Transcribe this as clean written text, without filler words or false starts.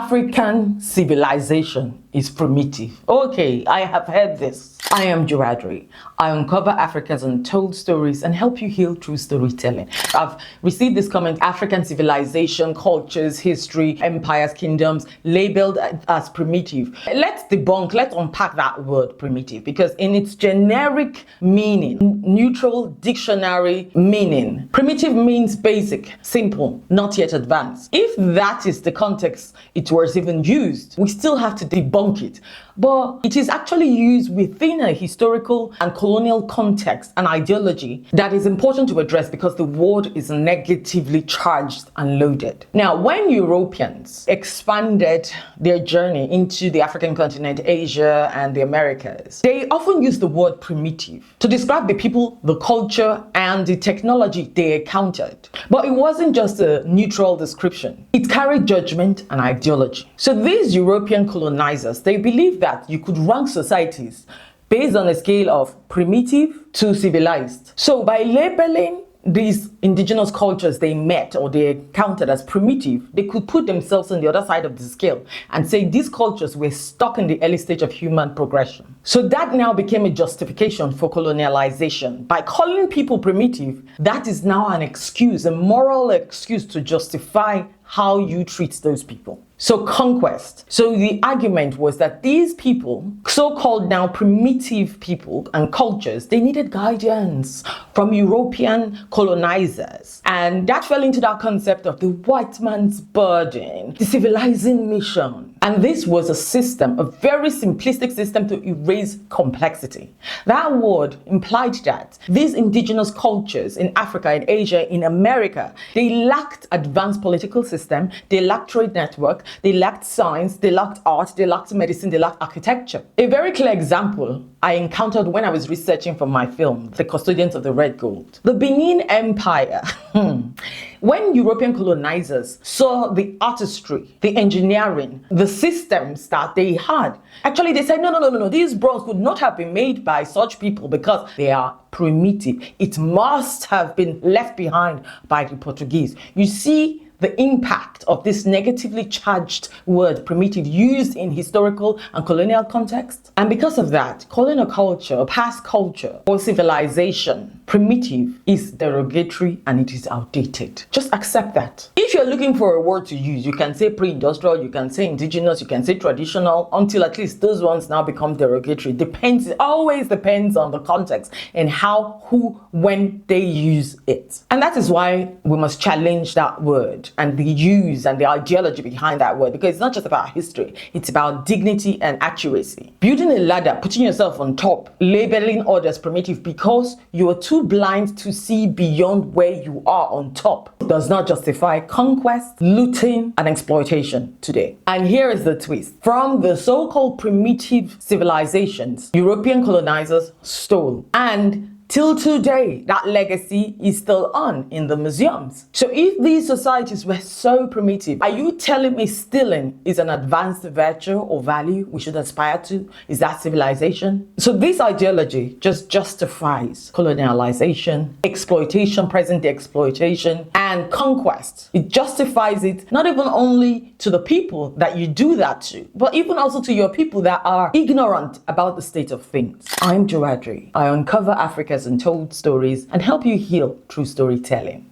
African civilization is primitive. Okay, I have heard this. I am Joana. I uncover Africa's untold stories and help you heal through storytelling. I've received this comment: African civilization, cultures, history, empires, kingdoms, labeled as primitive. Let's debunk, let's unpack that word primitive, because in its generic meaning, neutral dictionary meaning, primitive means basic, simple, not yet advanced. If that is the context it was even used, we still have to debunk it. But it is actually used within a historical and colonial context and ideology that is important to address, because the word is negatively charged and loaded. Now, when Europeans expanded their journey into the African continent, Asia, and the Americas, they often used the word primitive to describe the people, the culture, and the technology they encountered. But it wasn't just a neutral description. It carried judgment and ideology. So these European colonizers, they believed that you could rank societies based on a scale of primitive to civilized. So by labeling these indigenous cultures they met or they encountered as primitive, they could put themselves on the other side of the scale and say these cultures were stuck in the early stage of human progression. So that now became a justification for colonialization. By calling people primitive, that is now an excuse, a moral excuse to justify how you treat those people. So conquest. So the argument was that these people, so-called now primitive people and cultures, they needed guidance from European colonizers. And that fell into that concept of the white man's burden, the civilizing mission. And this was a system, a very simplistic system to erase complexity. That word implied that these indigenous cultures in Africa, in Asia, in America, they lacked advanced political system, they lacked trade network, they lacked science, they lacked art, they lacked medicine, they lacked architecture. A very clear example I encountered when I was researching for my film, The Custodians of the Red Gold. The Benin Empire. When European colonizers saw the artistry, the engineering, the systems that they had, actually they said, no, these bronze could not have been made by such people because they are primitive. It must have been left behind by the Portuguese. You see the impact of this negatively charged word primitive used in historical and colonial context. And because of that, calling a culture, a past culture or civilization primitive is derogatory and it is outdated. Just accept that. If you're looking for a word to use, you can say pre-industrial, you can say indigenous, you can say traditional, until at least those ones now become derogatory. It always depends on the context and how, who, when they use it. And that is why we must challenge that word and the use and the ideology behind that word, because it's not just about history, it's about dignity and accuracy. Building a ladder, putting yourself on top, labeling others primitive because you are too blind to see beyond where you are on top, does not justify conquest, looting, and exploitation today. And here is the twist. From the so-called primitive civilizations, European colonizers stole, and till today, that legacy is still on in the museums. So if these societies were so primitive, are you telling me stealing is an advanced virtue or value we should aspire to? Is that civilization? So this ideology just justifies colonialization, exploitation, present-day exploitation, and conquest. It justifies it not even only to the people that you do that to, but even also to your people that are ignorant about the state of things. I'm Joana. I uncover Africa's untold stories and help you heal through storytelling.